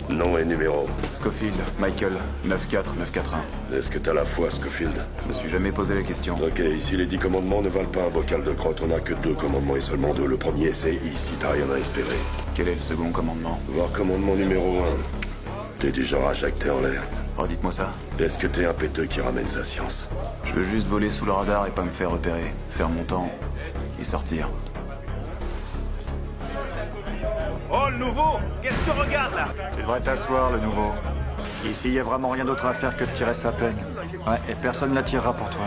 Nom et numéro. Scofield, Michael, 94941. Est-ce que t'as la foi, Scofield? Je me suis jamais posé la question. Ok, ici les 10 commandements ne valent pas un bocal de crotte. On a que 2 commandements et seulement 2. Le premier, c'est ici, t'as rien à espérer. Quel est le second commandement? Voir commandement numéro 1. T'es du genre à jacter en l'air. Redites-moi ça. Est-ce que t'es un péteux qui ramène sa science? Je veux juste voler sous le radar et pas me faire repérer. Faire mon temps et sortir. Oh, le nouveau! Qu'est-ce que tu regardes, là? Tu devrais t'asseoir, le nouveau. Ici, y a vraiment rien d'autre à faire que de tirer sa peigne. Ouais, et personne ne la tirera pour toi.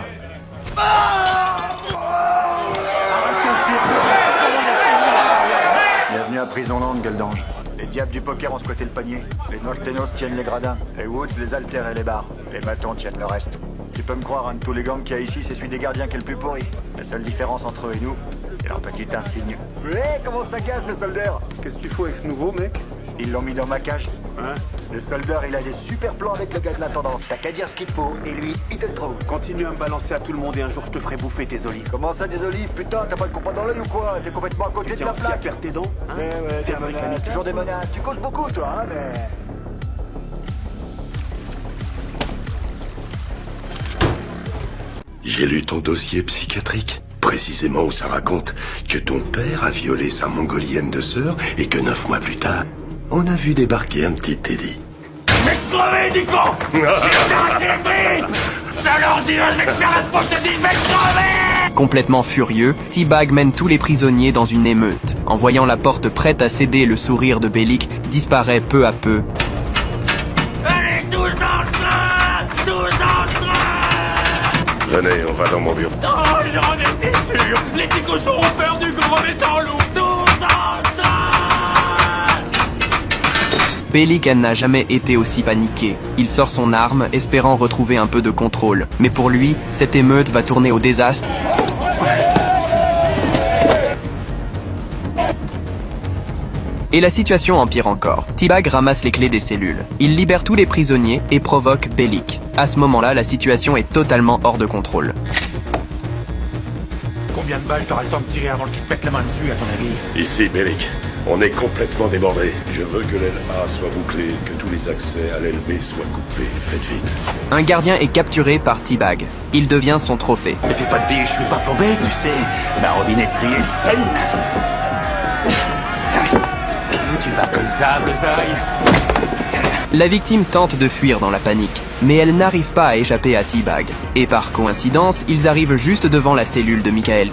Bienvenue à Prisonland, gueule d'ange. Les diables du poker ont squatté le panier. Les Nortenos tiennent les gradins. Les Woods, les haltères et les barres. Les matons tiennent le reste. Tu peux me croire, un de tous les gangs qu'il y a ici, c'est celui des gardiens qui est le plus pourri. La seule différence entre eux et nous, c'est leur petit insigne. Ouais, comment ça casse, le soldeur? Qu'est-ce que tu fous avec ce nouveau, mec? Ils l'ont mis dans ma cage. Hein? Le soldeur, il a des super plans avec le gars de l'intendance. T'as qu'à dire ce qu'il te faut, et lui, il te le trouve. Continue à me balancer à tout le monde et un jour je te ferai bouffer tes olives. Comment ça, des olives? Putain, t'as pas de compas dans l'œil ou quoi? T'es complètement à côté de Tiens la aussi à plaque. perdre tes dents, hein? Ouais, T'es des menaces, américaniste. toujours des menaces. Tu causes beaucoup, toi, hein, mais... J'ai lu ton dossier psychiatrique. Précisément où ça raconte que ton père a violé sa mongolienne de sœur et que 9 mois plus tard, on a vu débarquer un petit Teddy. Complètement furieux, T-Bag mène tous les prisonniers dans une émeute. En voyant la porte prête à céder, le sourire de Bellic disparaît peu à peu. Allez, tous dans le train! Tous dans le train! Venez, on va dans mon bureau. Oh, j'en étais sûr! Les petits cochons ont peur du gros méchant loup! Tous dans le train! Bellic n'a jamais été aussi paniqué. Il sort son arme, espérant retrouver un peu de contrôle. Mais pour lui, cette émeute va tourner au désastre. Et la situation empire encore. T-Bag ramasse les clés des cellules. Il libère tous les prisonniers et provoque Bellic. À ce moment-là, la situation est totalement hors de contrôle. Combien de balles t'auras le temps de tirer avant qu'il te pète la main dessus, à ton avis? Ici, Bellic. On est complètement débordé. Je veux que l'aile A soit bouclée, que tous les accès à l'aile B soient coupés. Faites vite. Un gardien est capturé par T-Bag. Il devient son trophée. Ne fais pas de billes, je suis pas plombé, tu sais. Ma robinetterie est saine. Tu vas comme ça, besogne. La victime tente de fuir dans la panique, mais elle n'arrive pas à échapper à T-Bag. Et par coïncidence, ils arrivent juste devant la cellule de Michael.